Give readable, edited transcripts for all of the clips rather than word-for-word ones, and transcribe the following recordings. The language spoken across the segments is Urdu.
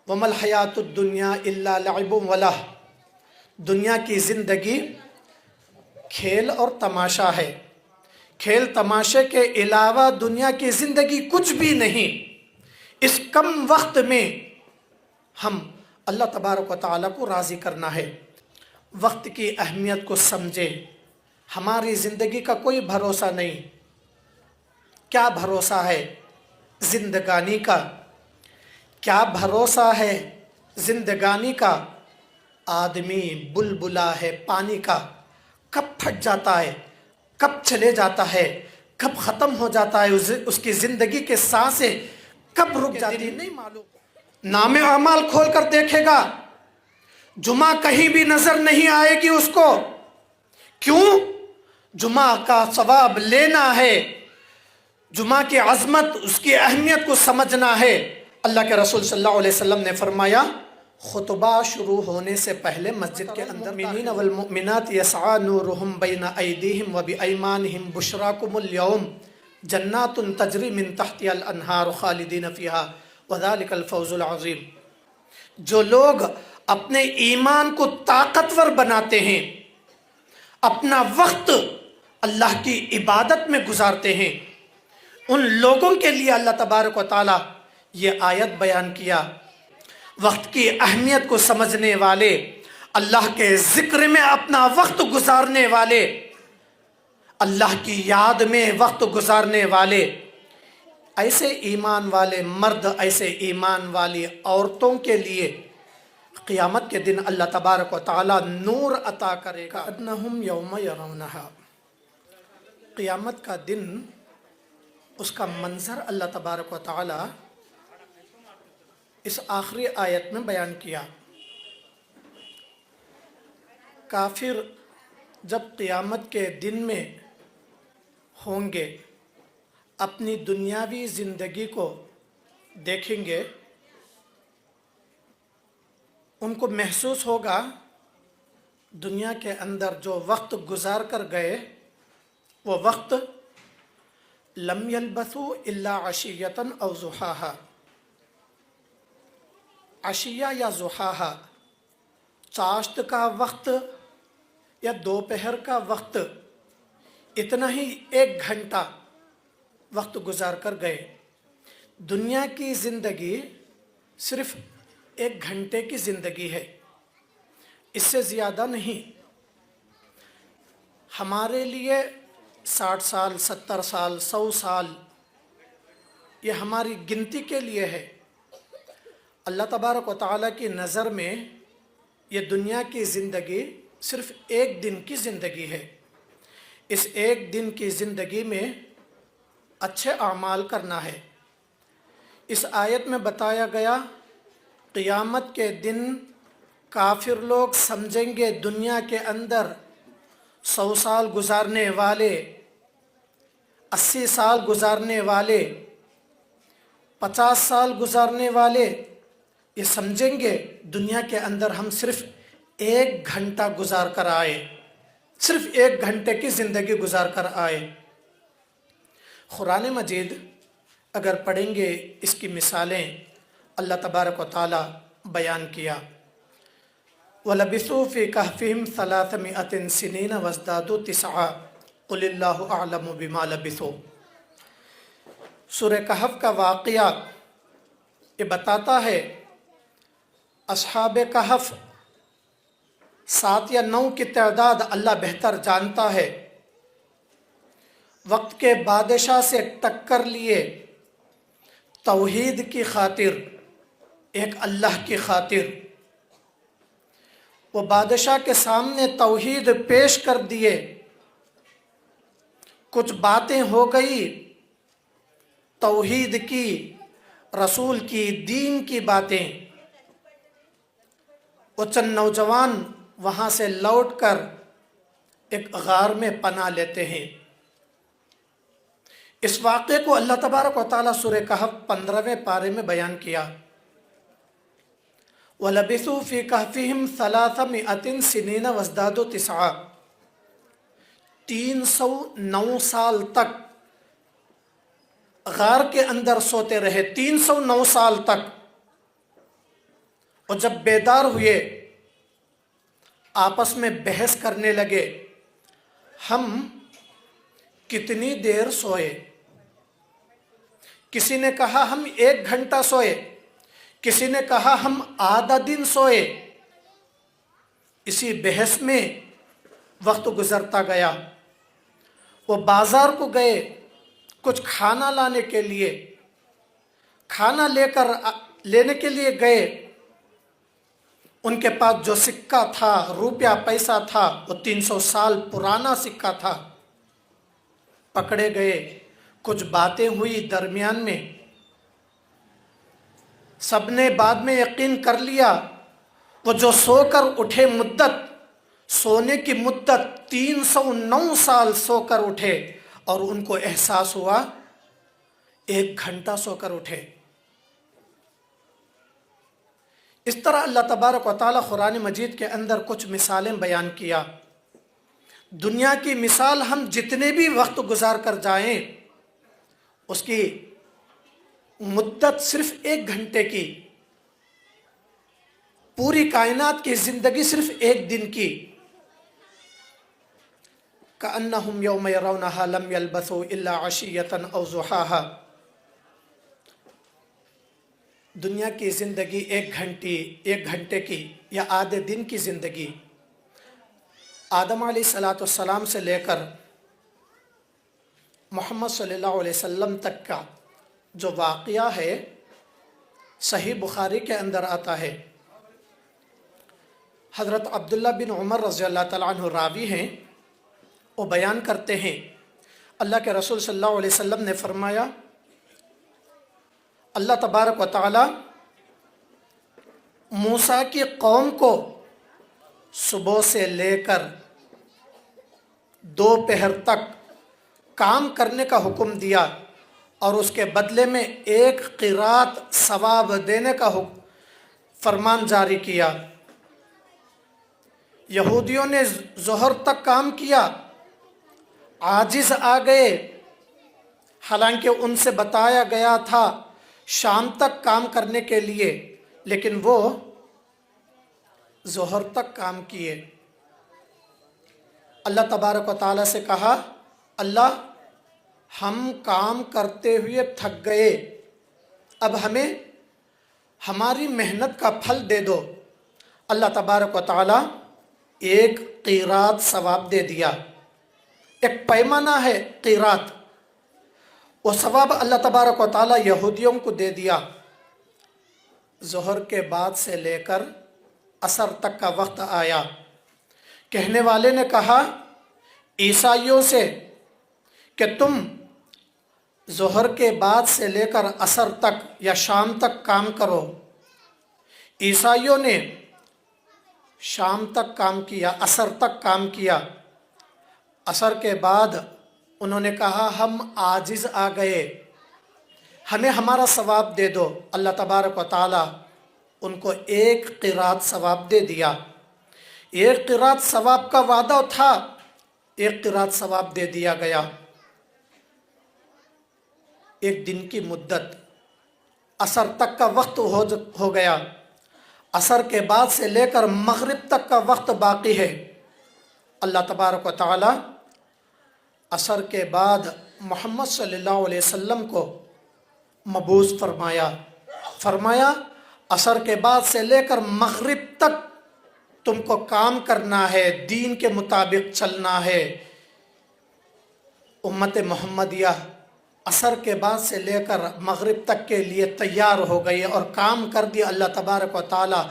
وَمَا الْحَيَاةُ الدُّنْيَا إِلَّا لَعِبٌ وَلَهْوٌ، دنیا کی زندگی کھیل اور تماشا ہے، کھیل تماشے کے علاوہ دنیا کی زندگی کچھ بھی نہیں۔ اس کم وقت میں ہم اللہ تبارک و تعالیٰ کو راضی کرنا ہے۔ وقت کی اہمیت کو سمجھے، ہماری زندگی کا کوئی بھروسہ نہیں۔ کیا بھروسہ ہے زندگانی کا؟ کیا بھروسہ ہے زندگانی کا؟ آدمی بلبلا ہے پانی کا، کب پھٹ جاتا ہے، کب چلے جاتا ہے، کب ختم ہو جاتا ہے، اس کی زندگی کے سانسیں کب رک جاتی نہیں معلوم۔ نام اعمال کھول کر دیکھے گا، جمعہ کہیں بھی نظر نہیں آئے گی اس کو۔ کیوں؟ جمعہ کا ثواب لینا ہے، جمعہ کی عظمت، اس کی اہمیت کو سمجھنا ہے۔ اللہ کے رسول صلی اللہ علیہ وسلم نے فرمایا، خطبہ شروع ہونے سے پہلے مسجد کے اندر المؤمنین والمؤمنات یسعی نورہم بین ایدیہم وبایمانہم بشراکم اليوم جنات تجری من تحتها الانہار خالدین فیہا وذالک الفوز العظیم۔ جو لوگ اپنے ایمان کو طاقتور بناتے ہیں، اپنا وقت اللہ کی عبادت میں گزارتے ہیں، ان لوگوں کے لیے اللہ تبارک و تعالیٰ یہ آیت بیان کیا۔ وقت کی اہمیت کو سمجھنے والے، اللہ کے ذکر میں اپنا وقت گزارنے والے، اللہ کی یاد میں وقت گزارنے والے، ایسے ایمان والے مرد، ایسے ایمان والی عورتوں کے لیے قیامت کے دن اللہ تبارک و تعالیٰ نور عطا کرے گا۔ انہم یوم یرونہا، قیامت کا دن، اس کا منظر اللہ تبارک و تعالیٰ اس آخری آیت میں بیان کیا۔ کافر جب قیامت کے دن میں ہوں گے، اپنی دنیاوی زندگی کو دیکھیں گے، ان کو محسوس ہوگا دنیا کے اندر جو وقت گزار کر گئے، وہ وقت لم یلبثوا الا عشیۃ او ضحاہا، عشیہ یا ضحاہا، چاشت کا وقت یا دوپہر کا وقت، اتنا ہی 1 گھنٹہ وقت گزار کر گئے۔ دنیا کی زندگی صرف 1 گھنٹے کی زندگی ہے، اس سے زیادہ نہیں۔ ہمارے لیے 60 سال، 70 سال، 100 سال یہ ہماری گنتی کے لیے ہے۔ اللہ تبارک و تعالیٰ کی نظر میں یہ دنیا کی زندگی صرف 1 دن کی زندگی ہے۔ اس 1 دن کی زندگی میں اچھے اعمال کرنا ہے۔ اس آیت میں بتایا گیا، قیامت کے دن کافر لوگ سمجھیں گے دنیا کے اندر 100 سال گزارنے والے، 80 سال گزارنے والے، 50 سال گزارنے والے، یہ سمجھیں گے دنیا کے اندر ہم صرف 1 گھنٹہ گزار کر آئے، صرف 1 گھنٹے کی زندگی گزار کر آئے۔ قرآن مجید اگر پڑھیں گے، اس کی مثالیں اللہ تبارک و تعالیٰ بیان کیا۔ وَلَبِثُوا فِي كَهْفِهِمْ 300 سِنِينَ وَازْدَادُوا 9 قُلِ اللَّهُ أَعْلَمُ بِمَا لَبِثُوا۔ سورہ کہف کا واقعہ یہ بتاتا ہے، اصحاب کہف 7 یا 9 کی تعداد اللہ بہتر جانتا ہے، وقت کے بادشاہ سے ٹکر لیے، توحید کی خاطر، ایک اللہ کی خاطر، وہ بادشاہ کے سامنے توحید پیش کر دیے۔ کچھ باتیں ہو گئی توحید کی، رسول کی، دین کی باتیں، وہ چند نوجوان وہاں سے لوٹ کر ایک غار میں پناہ لیتے ہیں۔ اس واقعے کو اللہ تبارک و تعالیٰ سورہ کہف 15ویں پارے میں بیان کیا۔ وَلَبِثُوا فِي كَهْفِهِمْ 300 سِنِينَ وَازْدَادُوا 9، 309 سال تک غار کے اندر سوتے رہے، 309 سال تک۔ اور جب بیدار ہوئے آپس میں بحث کرنے لگے، ہم کتنی دیر سوئے؟ کسی نے کہا ہم 1 گھنٹہ سوئے، کسی نے کہا ہم آدھا دن سوئے۔ اسی بحث میں وقت گزرتا گیا۔ وہ بازار کو گئے کچھ کھانا لانے کے لیے، کھانا لینے کے لیے گئے۔ ان کے پاس جو سکہ تھا، روپیہ پیسہ تھا، وہ 300 سال پرانا سکہ تھا۔ پکڑے گئے، کچھ باتیں ہوئی درمیان میں، سب نے بعد میں یقین کر لیا۔ وہ جو سو کر اٹھے سونے کی مدت 309 سال سو کر اٹھے، اور ان کو احساس ہوا 1 گھنٹہ سو کر اٹھے۔ اس طرح اللہ تبارک و تعالیٰ قرآن مجید کے اندر کچھ مثالیں بیان کیا۔ دنیا کی مثال ہم جتنے بھی وقت گزار کر جائیں، اس کی مدت صرف 1 گھنٹے کی، پوری کائنات کی زندگی صرف 1 دن کی۔ کأنہم یوم یرونہا لم یلبثوا الا عشیۃ او ضحاہا۔ دنیا کی زندگی 1 گھنٹے کی یا آدھے دن کی زندگی۔ آدم علیہ السلام سے لے کر محمد صلی اللہ علیہ وسلم تک کا جو واقعہ ہے، صحیح بخاری کے اندر آتا ہے۔ حضرت عبداللہ بن عمر رضی اللہ تعالیٰ عنہ راوی ہیں، وہ بیان کرتے ہیں اللہ کے رسول صلی اللہ علیہ وسلم نے فرمایا، اللہ تبارک و تعالیٰ موسیٰ کی قوم کو صبح سے لے کر دوپہر تک کام کرنے کا حکم دیا، اور اس کے بدلے میں 1 قرات ثواب دینے کا فرمان جاری کیا۔ یہودیوں نے ظہر تک کام کیا، عاجز آ گئے، حالانکہ ان سے بتایا گیا تھا شام تک کام کرنے کے لیے، لیکن وہ ظہر تک کام کیے۔ اللہ تبارک و تعالیٰ سے کہا، اللہ ہم کام کرتے ہوئے تھک گئے، اب ہمیں ہماری محنت کا پھل دے دو۔ اللہ تبارک و تعالیٰ 1 قیرات ثواب دے دیا۔ ایک پیمانہ ہے قیرات، وہ ثواب اللہ تبارک و تعالیٰ یہودیوں کو دے دیا۔ ظہر کے بعد سے لے کر عصر تک کا وقت آیا۔ کہنے والے نے کہا عیسائیوں سے کہ تم ظہر کے بعد سے لے کر عصر تک یا شام تک کام کرو۔ عیسائیوں نے شام تک کام کیا، عصر تک کام کیا۔ عصر کے بعد انہوں نے کہا ہم عاجز آ گئے، ہمیں ہمارا ثواب دے دو۔ اللہ تبارک و تعالیٰ ان کو 1 قرات ثواب دے دیا۔ 1 قرات ثواب کا وعدہ تھا، 1 قرات ثواب دے دیا گیا۔ 1 دن کی مدت، عصر تک کا وقت ہو گیا۔ عصر کے بعد سے لے کر مغرب تک کا وقت باقی ہے۔ اللہ تبارک و تعالی عصر کے بعد محمد صلی اللہ علیہ وسلم کو مبعوث فرمایا عصر کے بعد سے لے کر مغرب تک تم کو کام کرنا ہے، دین کے مطابق چلنا ہے۔ امت محمدیہ عصر کے بعد سے لے کر مغرب تک کے لیے تیار ہو گئی اور کام کر دیا۔ اللہ تبارک و تعالی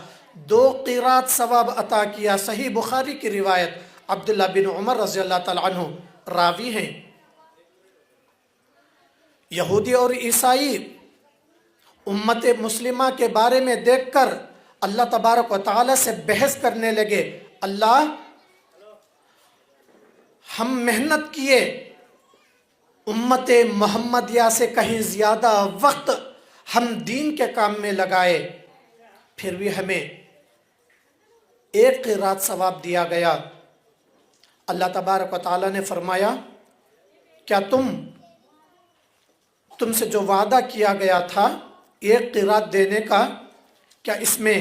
2 قیرات ثواب عطا کیا۔ صحیح بخاری کی روایت، عبداللہ بن عمر رضی اللہ تعالیٰ عنہ راوی ہیں۔ یہودی اور عیسائی امت مسلمہ کے بارے میں دیکھ کر اللہ تبارک و تعالی سے بحث کرنے لگے، اللہ ہم محنت کیے، امت محمدیہ سے کہیں زیادہ وقت ہم دین کے کام میں لگائے، پھر بھی ہمیں 1 قرات ثواب دیا گیا۔ اللہ تبارک و تعالی نے فرمایا، کیا تم سے جو وعدہ کیا گیا تھا 1 قرات دینے کا، کیا اس میں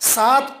7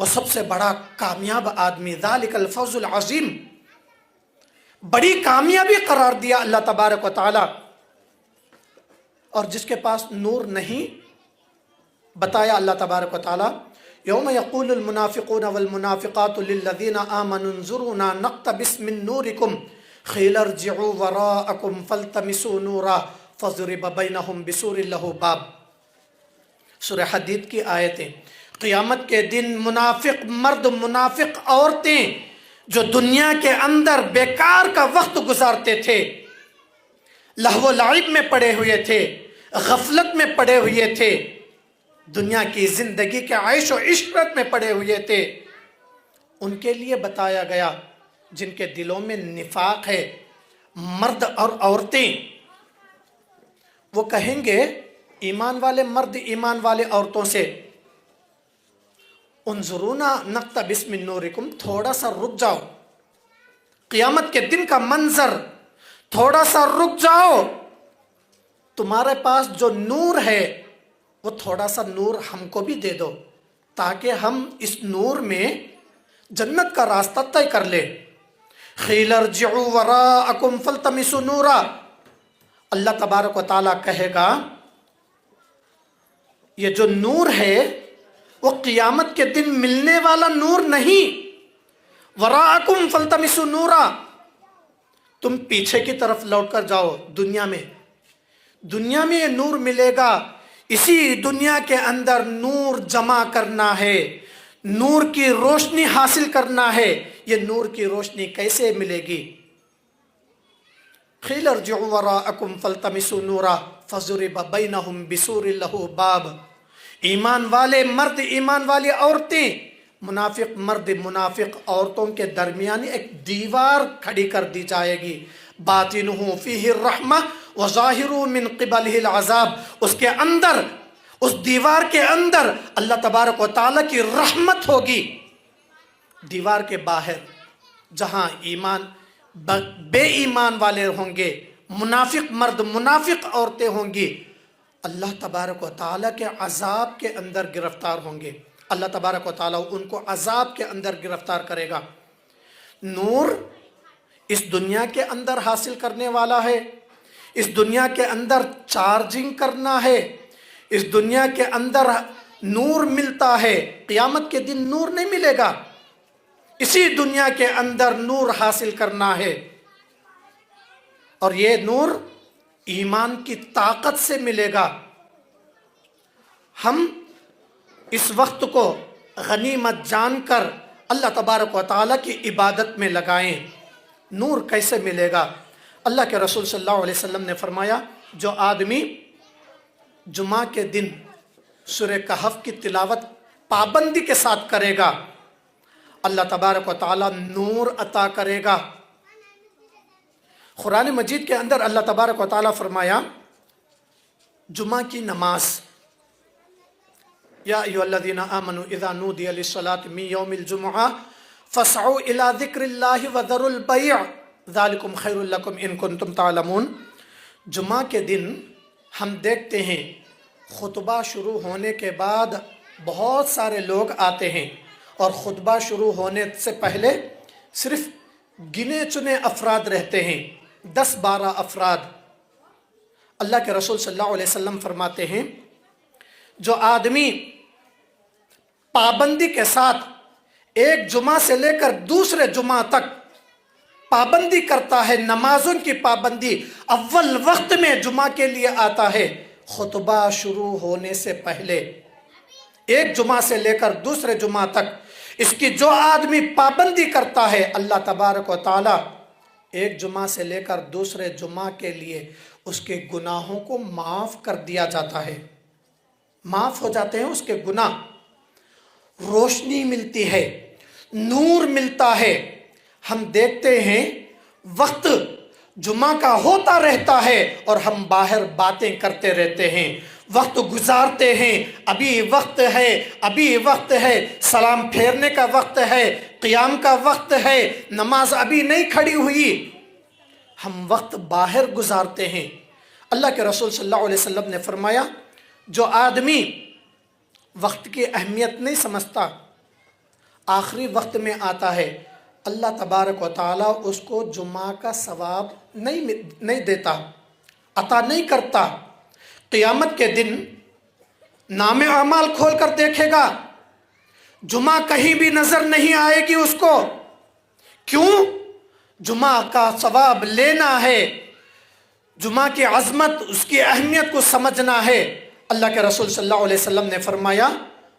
وہ سب سے بڑا کامیاب آدمی، ذالک الفوز العظیم، بڑی کامیابی قرار دیا اللہ تبارک و تعالی۔ اور جس کے پاس نور نہیں، بتایا اللہ تبارک و تعالی یوم یقول المنافقون والمنافقات للذین آمنوا انظرونا نقتبس من نورکم قیل ارجعوا وراءکم فالتمسوا نورا فضرب بینہم بسور لہ باب۔ سورہ حدید کی آیتیں۔ قیامت کے دن منافق مرد، منافق عورتیں جو دنیا کے اندر بیکار کا وقت گزارتے تھے، لہو و لعب میں پڑے ہوئے تھے، غفلت میں پڑے ہوئے تھے، دنیا کی زندگی کے عیش و عشرت میں پڑے ہوئے تھے، ان کے لیے بتایا گیا جن کے دلوں میں نفاق ہے، مرد اور عورتیں، وہ کہیں گے ایمان والے مرد ایمان والے عورتوں سے انظرونا نقتبس من نورکم، تھوڑا سا رک جاؤ، قیامت کے دن کا منظر، تھوڑا سا رک جاؤ، تمہارے پاس جو نور ہے وہ تھوڑا سا نور ہم کو بھی دے دو تاکہ ہم اس نور میں جنت کا راستہ طے کر لیں۔ قیل ارجعوا وراءکم فالتمسوا نورا، اللہ تبارک و تعالیٰ کہے گا یہ جو نور ہے وہ قیامت کے دن ملنے والا نور نہیں، وراءکم فالتمسوا نورا، تم پیچھے کی طرف لوٹ کر جاؤ، دنیا میں یہ نور ملے گا، اسی دنیا کے اندر نور جمع کرنا ہے، نور کی روشنی حاصل کرنا ہے۔ یہ نور کی روشنی کیسے ملے گی؟ قیل ارجعوا وراءکم فالتمسوا نورا فضرب بینہم بسور لہ باب۔ ایمان والے مرد ایمان والی عورتیں، منافق مرد منافق عورتوں کے درمیان ایک دیوار کھڑی کر دی جائے گی، باطنہ فیہ الرحمہ وظاہر من قبلہ العذاب، اس کے اندر، اس دیوار کے اندر اللہ تبارک و تعالیٰ کی رحمت ہوگی۔ دیوار کے باہر جہاں ایمان بے ایمان والے ہوں گے، منافق مرد منافق عورتیں ہوں گی، اللہ تبارک و تعالیٰ کے عذاب کے اندر گرفتار ہوں گے، اللہ تبارک و تعالیٰ ان کو عذاب کے اندر گرفتار کرے گا۔ نور اس دنیا کے اندر حاصل کرنے والا ہے، اس دنیا کے اندر چارجنگ کرنا ہے، اس دنیا کے اندر نور ملتا ہے، قیامت کے دن نور نہیں ملے گا، اسی دنیا کے اندر نور حاصل کرنا ہے، اور یہ نور ایمان کی طاقت سے ملے گا۔ ہم اس وقت کو غنیمت جان کر اللہ تبارک و تعالیٰ کی عبادت میں لگائیں۔ نور کیسے ملے گا؟ اللہ کے رسول صلی اللہ علیہ وسلم نے فرمایا جو آدمی جمعہ کے دن سورہ کہف کی تلاوت پابندی کے ساتھ کرے گا، اللہ تبارک و تعالیٰ نور عطا کرے گا۔ قرآن مجید کے اندر اللہ تبارک و تعالیٰ فرمایا جمعہ کی نماز، یا ایھا الذین آمنوا اذا نودی للصلاۃ من یوم الجمعہ فاسعوا الی ذکر اللہ وذروا البیع ذالکم خیر لکم ان کنتم تعلمون۔ جمعہ کے دن ہم دیکھتے ہیں خطبہ شروع ہونے کے بعد بہت سارے لوگ آتے ہیں، اور خطبہ شروع ہونے سے پہلے صرف گنے چنے افراد رہتے ہیں، 10-12 افراد۔ اللہ کے رسول صلی اللہ علیہ وسلم فرماتے ہیں جو آدمی پابندی کے ساتھ ایک جمعہ سے لے کر دوسرے جمعہ تک پابندی کرتا ہے، نمازوں کی پابندی، اول وقت میں جمعہ کے لیے آتا ہے، خطبہ شروع ہونے سے پہلے ایک جمعہ سے لے کر دوسرے جمعہ تک اس کی جو آدمی پابندی کرتا ہے، اللہ تبارک و تعالیٰ ایک جمعہ سے لے کر دوسرے جمعہ کے لیے اس کے گناہوں کو معاف کر دیا جاتا ہے، معاف ہو جاتے ہیں اس کے گناہ، روشنی ملتی ہے، نور ملتا ہے۔ ہم دیکھتے ہیں وقت جمعہ کا ہوتا رہتا ہے اور ہم باہر باتیں کرتے رہتے ہیں، وقت گزارتے ہیں، ابھی وقت ہے، ابھی وقت ہے، سلام پھیرنے کا وقت ہے، قیام کا وقت ہے، نماز ابھی نہیں کھڑی ہوئی، ہم وقت باہر گزارتے ہیں۔ اللہ کے رسول صلی اللہ علیہ وسلم نے فرمایا جو آدمی وقت کی اہمیت نہیں سمجھتا، آخری وقت میں آتا ہے، اللہ تبارک و تعالیٰ اس کو جمعہ کا ثواب نہیں دیتا، عطا نہیں کرتا۔ قیامت کے دن نام اعمال کھول کر دیکھے گا، جمعہ کہیں بھی نظر نہیں آئے گی اس کو۔ کیوں؟ جمعہ کا ثواب لینا ہے، جمعہ کی عظمت، اس کی اہمیت کو سمجھنا ہے۔ اللہ کے رسول صلی اللہ علیہ وسلم نے فرمایا،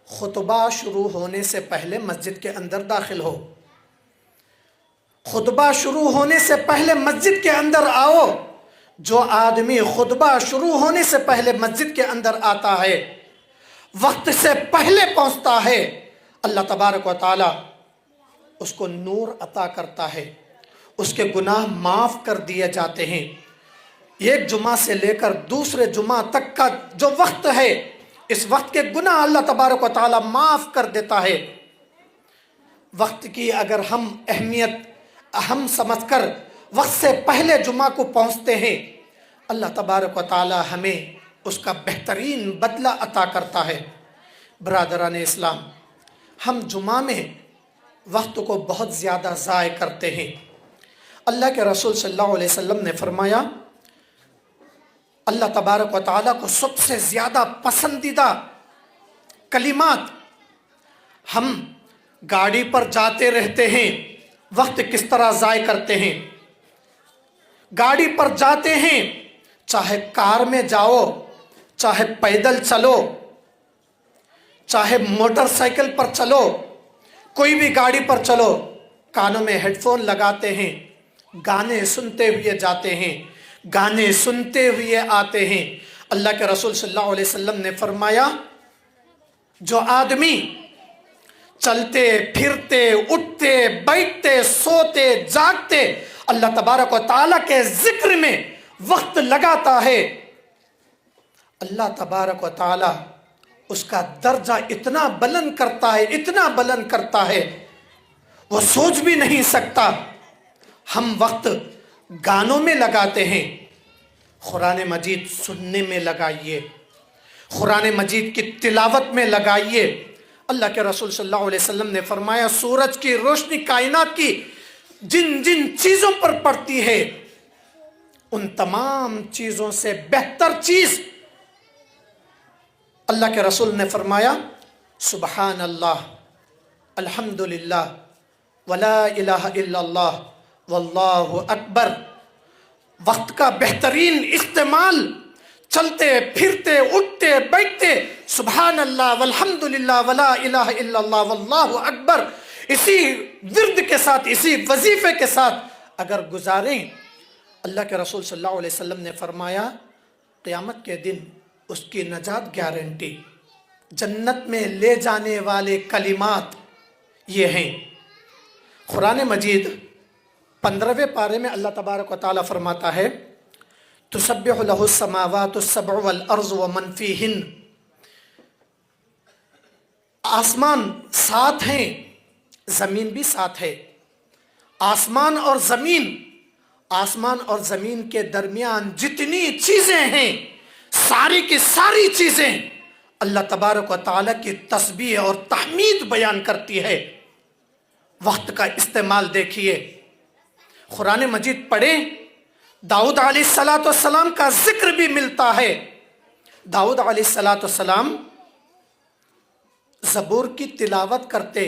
خطبہ شروع ہونے سے پہلے مسجد کے اندر داخل ہو، خطبہ شروع ہونے سے پہلے مسجد کے اندر آؤ۔ جو آدمی خطبہ شروع ہونے سے پہلے مسجد کے اندر آتا ہے، وقت سے پہلے پہنچتا ہے، اللہ تبارک و تعالی اس کو نور عطا کرتا ہے، اس کے گناہ معاف کر دیے جاتے ہیں۔ ایک جمعہ سے لے کر دوسرے جمعہ تک کا جو وقت ہے، اس وقت کے گناہ اللہ تبارک و تعالی معاف کر دیتا ہے۔ وقت کی اگر ہم اہمیت اہم سمجھ کر وقت سے پہلے جمعہ کو پہنچتے ہیں، اللہ تبارک و تعالی ہمیں اس کا بہترین بدلہ عطا کرتا ہے۔ برادران اسلام، ہم جمعہ میں وقت کو بہت زیادہ ضائع کرتے ہیں۔ اللہ کے رسول صلی اللہ علیہ وسلم نے فرمایا، اللہ تبارک و تعالیٰ کو سب سے زیادہ پسندیدہ کلمات، ہم گاڑی پر جاتے رہتے ہیں، وقت کس طرح ضائع کرتے ہیں۔ گاڑی پر جاتے ہیں، چاہے کار میں جاؤ، چاہے پیدل چلو، چاہے موٹر سائیکل پر چلو، کوئی بھی گاڑی پر چلو، کانوں میں ہیڈ فون لگاتے ہیں، گانے سنتے ہوئے جاتے ہیں، گانے سنتے ہوئے آتے ہیں۔ اللہ کے رسول صلی اللہ علیہ وسلم نے فرمایا، جو آدمی چلتے پھرتے اٹھتے بیٹھتے سوتے جاگتے اللہ تبارک و تعالیٰ کے ذکر میں وقت لگاتا ہے، اللہ تبارک و تعالیٰ اس کا درجہ اتنا بلند کرتا ہے، اتنا بلند کرتا ہے، وہ سوچ بھی نہیں سکتا۔ ہم وقت گانوں میں لگاتے ہیں، قرآن مجید سننے میں لگائیے، قرآن مجید کی تلاوت میں لگائیے۔ اللہ کے رسول صلی اللہ علیہ وسلم نے فرمایا، سورج کی روشنی کائنات کی جن جن چیزوں پر پڑتی ہے، ان تمام چیزوں سے بہتر چیز، اللہ کے رسول نے فرمایا، سبحان اللہ، الحمدللہ، ولا الہ الا اللہ، واللہ اکبر۔ وقت کا بہترین استعمال، چلتے پھرتے اٹھتے بیٹھتے سبحان اللہ والحمدللہ ولا الہ الا اللہ واللہ اکبر، اسی ورد کے ساتھ، اسی وظیفے کے ساتھ اگر گزاریں، اللہ کے رسول صلی اللہ علیہ وسلم نے فرمایا، قیامت کے دن اس کی نجات گارنٹی۔ جنت میں لے جانے والے کلمات یہ ہیں۔ قرآن مجید 15ویں پارے میں اللہ تبارک و تعالیٰ فرماتا ہے، تسبح لہ السماوات السبع والارض ومن فیہن۔ آسمان ساتھ ہیں، زمین بھی ساتھ ہے۔ آسمان اور زمین کے درمیان جتنی چیزیں ہیں، ساری کی ساری چیزیں اللہ تبارک و تعالیٰ کی تسبیح اور تحمید بیان کرتی ہے۔ وقت کا استعمال دیکھیے، قرآن مجید پڑھیں، داؤد علیہ السلام کا ذکر بھی ملتا ہے۔ داؤد علیہ السلام زبور کی تلاوت کرتے،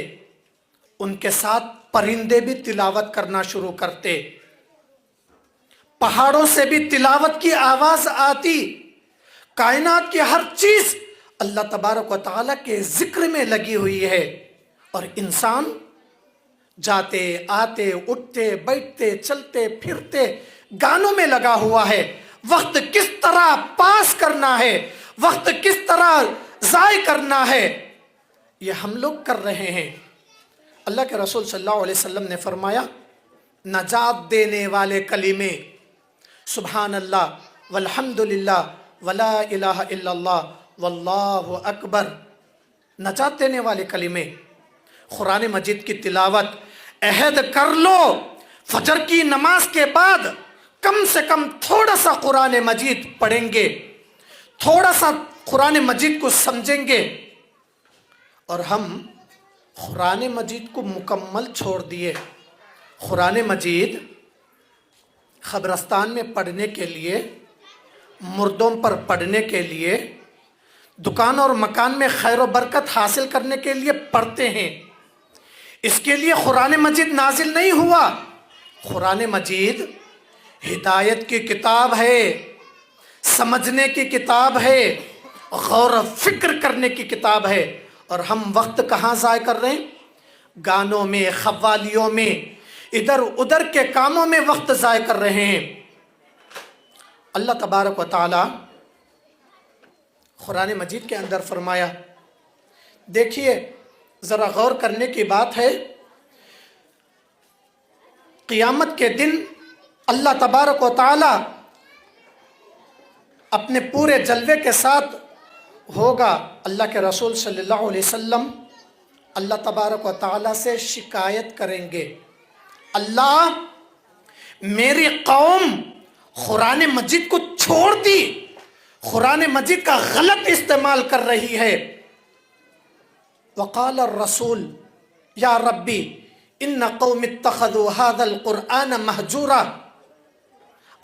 ان کے ساتھ پرندے بھی تلاوت کرنا شروع کرتے، پہاڑوں سے بھی تلاوت کی آواز آتی، کائنات کی ہر چیز اللہ تبارک و تعالیٰ کے ذکر میں لگی ہوئی ہے، اور انسان جاتے آتے اٹھتے بیٹھتے چلتے پھرتے گانوں میں لگا ہوا ہے۔ وقت کس طرح پاس کرنا ہے، وقت کس طرح ضائع کرنا ہے، یہ ہم لوگ کر رہے ہیں۔ اللہ کے رسول صلی اللہ علیہ وسلم نے فرمایا، نجات دینے والے کلمے سبحان اللہ والحمدللہ ولا الہ الا اللہ واللہ اکبر، نجات دینے والے کلمے، قرآن مجید کی تلاوت۔ عہد کر لو، فجر کی نماز کے بعد کم سے کم تھوڑا سا قرآن مجید پڑھیں گے، تھوڑا سا قرآن مجید کو سمجھیں گے، اور ہم قرآن مجید کو مکمل چھوڑ دیے. قرآن مجید قبرستان میں پڑھنے کے لیے، مردوں پر پڑھنے کے لیے، دکان اور مکان میں خیر و برکت حاصل کرنے کے لیے پڑھتے ہیں. اس کے لیے قرآن مجید نازل نہیں ہوا. قرآن مجید ہدایت کی کتاب ہے، سمجھنے کی کتاب ہے، غور و فکر کرنے کی کتاب ہے. اور ہم وقت کہاں ضائع کر رہے ہیں؟ گانوں میں، قوالیوں میں، ادھر ادھر کے کاموں میں وقت ضائع کر رہے ہیں. اللہ تبارک و تعالی قرآن مجید کے اندر فرمایا، دیکھیے ذرا غور کرنے کی بات ہے. قیامت کے دن اللہ تبارک و تعالی اپنے پورے جلوے کے ساتھ ہوگا. اللہ کے رسول صلی اللہ علیہ وسلم اللہ تبارک و تعالی سے شکایت کریں گے، اللہ میری قوم قرآن مجید کو چھوڑ دی، قرآن مجید کا غلط استعمال کر رہی ہے. وقال الرسول یا ربی ان قوم اتخذوا هذا القرآن مہجورا.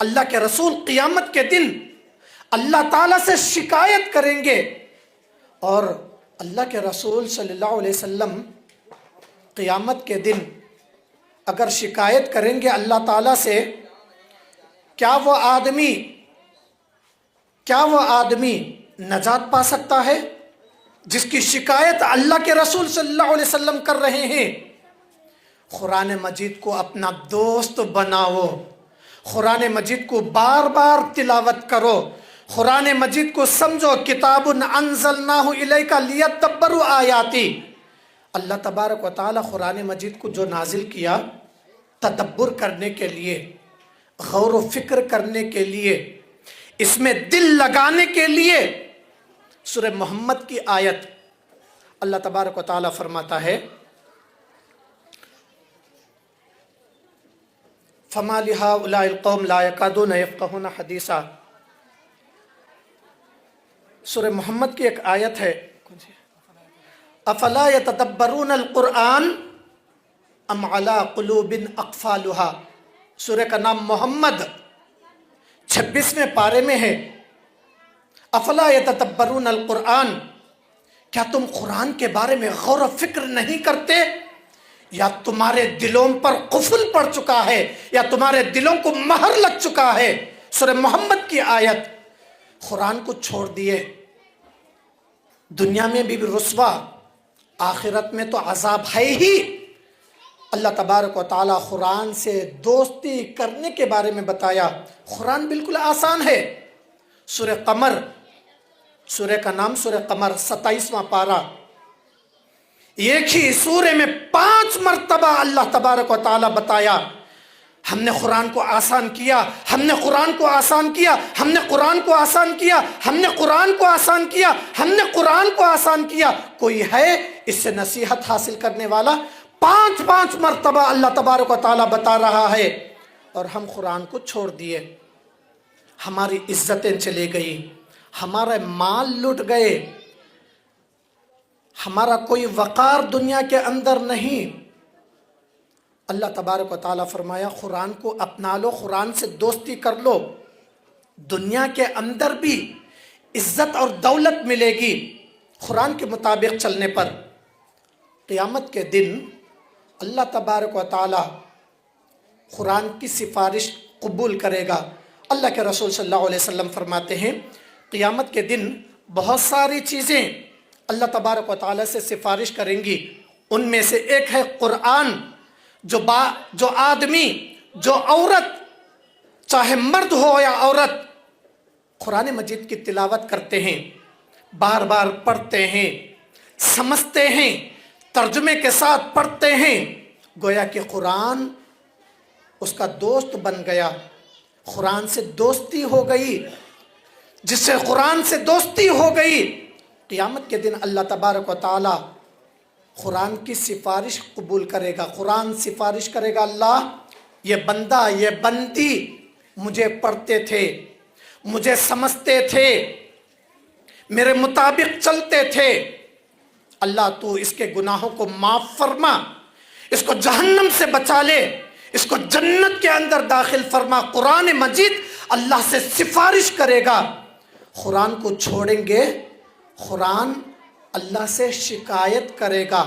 اللہ کے رسول قیامت کے دن اللہ تعالیٰ سے شکایت کریں گے. اور اللہ کے رسول صلی اللہ علیہ وسلم قیامت کے دن اگر شکایت کریں گے اللہ تعالیٰ سے، کیا وہ آدمی نجات پا سکتا ہے جس کی شکایت اللہ کے رسول صلی اللہ علیہ وسلم کر رہے ہیں؟ قرآن مجید کو اپنا دوست بناؤ، قرآن مجید کو بار بار تلاوت کرو، قرآن مجید کو سمجھو. کتاب انزلناہ الیک لیدبروا آیاتی. اللہ تبارک و تعالی قرآن مجید کو جو نازل کیا تدبر کرنے کے لیے، غور و فکر کرنے کے لیے، اس میں دل لگانے کے لیے. سورہ محمد کی آیت اللہ تبارک و تعالی فرماتا ہے، فَمَا لِهَٰؤُلَاءِ الْقَوْمِ لَا يَكَادُونَ يَفْقَهُونَ حَدِيثًا. سورہ محمد کی ایک آیت ہے، أَفَلَا يَتَدَبَّرُونَ الْقُرْآنَ أَمْ عَلَىٰ قُلُوبٍ أَقْفَالُهَا. سورہ کا نام محمد 26ویں پارے میں ہے. افلا یتدبرون القرآن، کیا تم قرآن کے بارے میں غور و فکر نہیں کرتے؟ یا تمہارے دلوں پر قفل پڑ چکا ہے، یا تمہارے دلوں کو مہر لگ چکا ہے. سورہ محمد کی آیت. قرآن کو چھوڑ دیے، دنیا میں بھی رسوا، آخرت میں تو عذاب ہے ہی. اللہ تبارک و تعالی قرآن سے دوستی کرنے کے بارے میں بتایا. قرآن بالکل آسان ہے. سورہ قمر، سورہ کا نام سورہ قمر 27واں پارہ. ایک ہی سورہ میں 5 مرتبہ اللہ تبارک و تعالی بتایا ہم نے قرآن کو آسان کیا، ہم نے قرآن کو آسان کیا، ہم نے قرآن کو آسان کیا، ہم نے قرآن کو آسان کیا، ہم نے قرآن کو آسان کیا. کوئی ہے اس سے نصیحت حاصل کرنے والا؟ 5 مرتبہ اللہ تبارک و تعالی بتا رہا ہے. اور ہم قرآن کو چھوڑ دیے. ہماری عزتیں چلی گئی، ہمارے مال لٹ گئے، ہمارا کوئی وقار دنیا کے اندر نہیں. اللہ تبارک و تعالیٰ فرمایا قرآن کو اپنا لو، قرآن سے دوستی کر لو، دنیا کے اندر بھی عزت اور دولت ملے گی قرآن کے مطابق چلنے پر. قیامت کے دن اللہ تبارک و تعالیٰ قرآن کی سفارش قبول کرے گا. اللہ کے رسول صلی اللہ علیہ وسلم فرماتے ہیں قیامت کے دن بہت ساری چیزیں اللہ تبارک و تعالیٰ سے سفارش کریں گی. ان میں سے ایک ہے قرآن. جو آدمی، جو عورت، چاہے مرد ہو یا عورت، قرآن مجید کی تلاوت کرتے ہیں، بار بار پڑھتے ہیں، سمجھتے ہیں، ترجمے کے ساتھ پڑھتے ہیں، گویا کہ قرآن اس کا دوست بن گیا، قرآن سے دوستی ہو گئی. جس سے قرآن سے دوستی ہو گئی، قیامت کے دن اللہ تبارک و تعالی قرآن کی سفارش قبول کرے گا. قرآن سفارش کرے گا، اللہ یہ بندہ، یہ بندی مجھے پڑھتے تھے، مجھے سمجھتے تھے، میرے مطابق چلتے تھے، اللہ تو اس کے گناہوں کو معاف فرما، اس کو جہنم سے بچا لے، اس کو جنت کے اندر داخل فرما۔ قرآن مجید اللہ سے سفارش کرے گا۔ قرآن کو چھوڑیں گے، قرآن اللہ سے شکایت کرے گا۔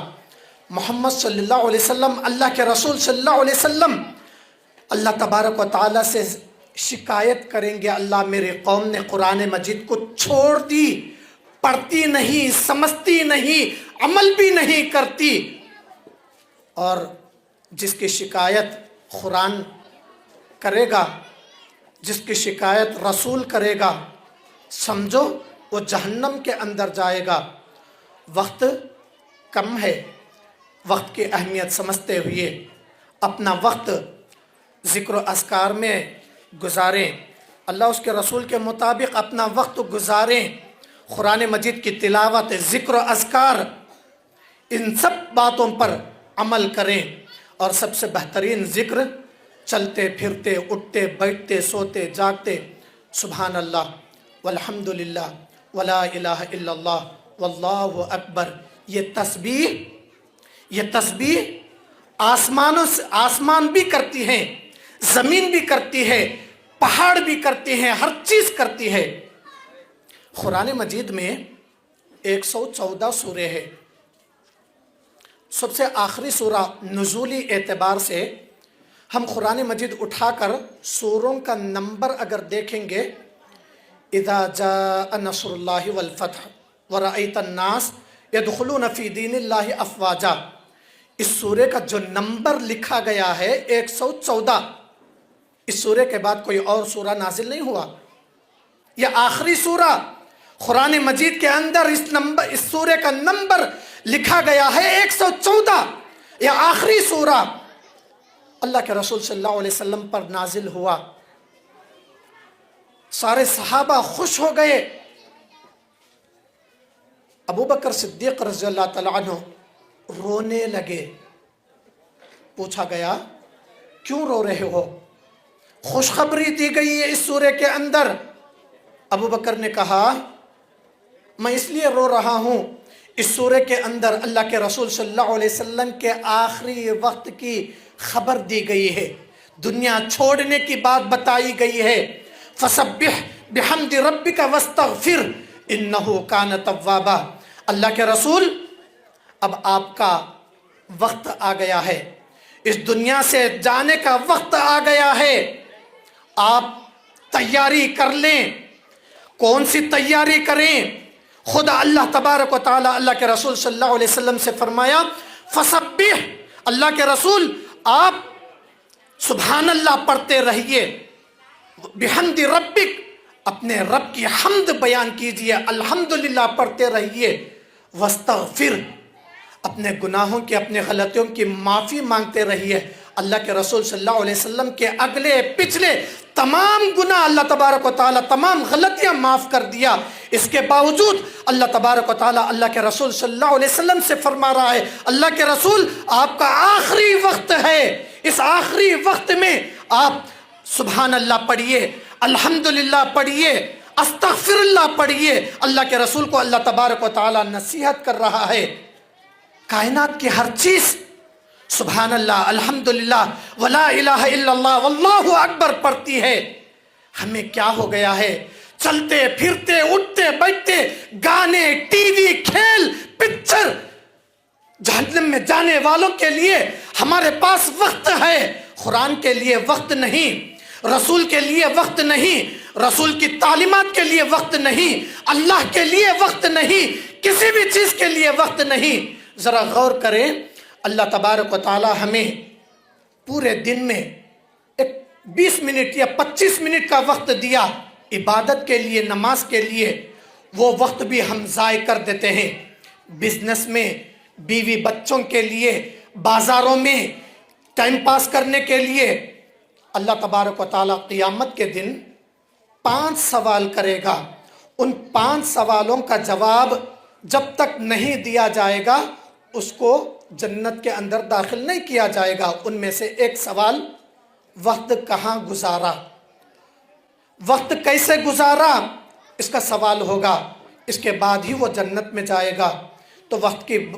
محمد صلی اللہ علیہ وسلم، اللہ کے رسول صلی اللہ علیہ وسلم اللہ تبارک و تعالیٰ سے شکایت کریں گے، اللہ میرے قوم نے قرآن مجید کو چھوڑ دی، پڑھتی نہیں، سمجھتی نہیں، عمل بھی نہیں کرتی۔ اور جس کی شکایت قرآن کرے گا، جس کی شکایت رسول کرے گا، سمجھو وہ جہنم کے اندر جائے گا۔ وقت کم ہے، وقت کی اہمیت سمجھتے ہوئے اپنا وقت ذکر و اذکار میں گزاریں، اللہ اس کے رسول کے مطابق اپنا وقت گزاریں، قرآن مجید کی تلاوت، ذکر و اذکار، ان سب باتوں پر عمل کریں۔ اور سب سے بہترین ذکر چلتے پھرتے، اٹھتے بیٹھتے، سوتے جاگتے سبحان اللہ والحمدللہ ولا الہ الا اللہ واللہ اکبر۔ یہ تسبیح آسمان بھی کرتی ہیں، زمین بھی کرتی ہے، پہاڑ بھی کرتی ہیں، ہر چیز کرتی ہے۔ قرآن مجید میں 114 سورے ہیں۔ سب سے آخری سورہ نزولی اعتبار سے ہم قرآن مجید اٹھا کر سوروں کا نمبر اگر دیکھیں گے، اذا جاء نصر اللہ والفتح ورأیت الناس یدخلون فی دین اللہ افواجا، اس سورے کا جو نمبر لکھا گیا ہے 114۔ اس سورے کے بعد کوئی اور سورہ نازل نہیں ہوا، یہ آخری سورہ قرآن مجید کے اندر اس سورے کا نمبر لکھا گیا ہے 114۔ یہ آخری سورہ اللہ کے رسول صلی اللہ علیہ وسلم پر نازل ہوا، سارے صحابہ خوش ہو گئے۔ ابو بکر صدیق رضی اللہ تعالیٰ عنہ رونے لگے۔ پوچھا گیا کیوں رو رہے ہو؟ خوشخبری دی گئی ہے اس سورے کے اندر۔ ابو بکر نے کہا میں اس لیے رو رہا ہوں، اس سورے کے اندر اللہ کے رسول صلی اللہ علیہ وسلم کے آخری وقت کی خبر دی گئی ہے، دنیا چھوڑنے کی بات بتائی گئی ہے۔ فسبح بحمد ربک واستغفر انہ کان توابا۔ اللہ کے رسول اب آپ کا وقت آ گیا ہے، اس دنیا سے جانے کا وقت آ گیا ہے، آپ تیاری کر لیں۔ کون سی تیاری کریں؟ خدا اللہ تبارک و تعالیٰ اللہ کے رسول صلی اللہ علیہ وسلم سے فرمایا فسبح، اللہ کے رسول آپ سبحان اللہ پڑھتے رہیے، بحمد ربک اپنے رب کی حمد بیان کیجئے، الحمدللہ پڑھتے رہیے، واستغفر اپنے گناہوں کی، اپنے غلطیوں کی معافی مانگتے رہیے۔ اللہ کے رسول صلی اللہ علیہ وسلم کے اگلے پچھلے تمام گناہ اللہ تبارک و تعالیٰ، تمام غلطیاں معاف کر دیا۔ اس کے باوجود اللہ تبارک و تعالیٰ اللہ کے رسول صلی اللہ علیہ وسلم سے فرما رہا ہے اللہ کے رسول آپ کا آخری وقت ہے، اس آخری وقت میں آپ سبحان اللہ پڑھیے، الحمدللہ پڑھیے، استغفر اللہ پڑھیے۔ اللہ کے رسول کو اللہ تبارک و تعالیٰ نصیحت کر رہا ہے۔ کائنات کی ہر چیز سبحان اللہ، الحمدللہ، ولا الہ الا اللہ، واللہ اکبر پڑھتی ہے۔ ہمیں کیا ہو گیا ہے؟ چلتے پھرتے، اٹھتے بیٹھتے، گانے، ٹی وی، کھیل، پکچر، جہنم میں جانے والوں کے لیے ہمارے پاس وقت ہے، قرآن کے لیے وقت نہیں، رسول کے لیے وقت نہیں، رسول کی تعلیمات کے لیے وقت نہیں، اللہ کے لیے وقت نہیں، کسی بھی چیز کے لیے وقت نہیں۔ ذرا غور کریں، اللہ تبارک و تعالی ہمیں پورے دن میں ایک 20 منٹ یا 25 منٹ کا وقت دیا عبادت کے لیے، نماز کے لیے، وہ وقت بھی ہم ضائع کر دیتے ہیں بزنس میں، بیوی بچوں کے لیے، بازاروں میں ٹائم پاس کرنے کے لیے۔ اللہ تبارک و تعالی قیامت کے دن 5 سوال کرے گا، ان 5 سوالوں کا جواب جب تک نہیں دیا جائے گا اس کو جنت کے اندر داخل نہیں کیا جائے گا۔ ان میں سے ایک سوال، وقت کہاں گزارا، وقت کیسے گزارا، اس کا سوال ہوگا، اس کے بعد ہی وہ جنت میں جائے گا۔ تو وقت کی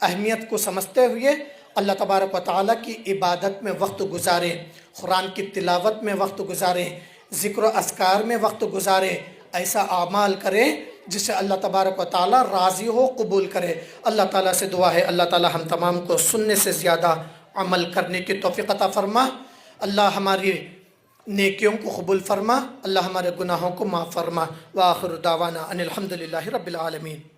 اہمیت کو سمجھتے ہوئے اللہ تبارک و تعالیٰ کی عبادت میں وقت گزاریں، قرآن کی تلاوت میں وقت گزاریں، ذکر و اذکار میں وقت گزاریں، ایسا اعمال کریں جس سے اللہ تبارک و تعالیٰ راضی ہو، قبول کرے۔ اللہ تعالیٰ سے دعا ہے اللہ تعالیٰ ہم تمام کو سننے سے زیادہ عمل کرنے کی توفیق عطا فرما، اللہ ہماری نیکیوں کو قبول فرما، اللہ ہمارے گناہوں کو معاف فرما۔ وآخر دعوانا ان الحمد للہ رب العالمین۔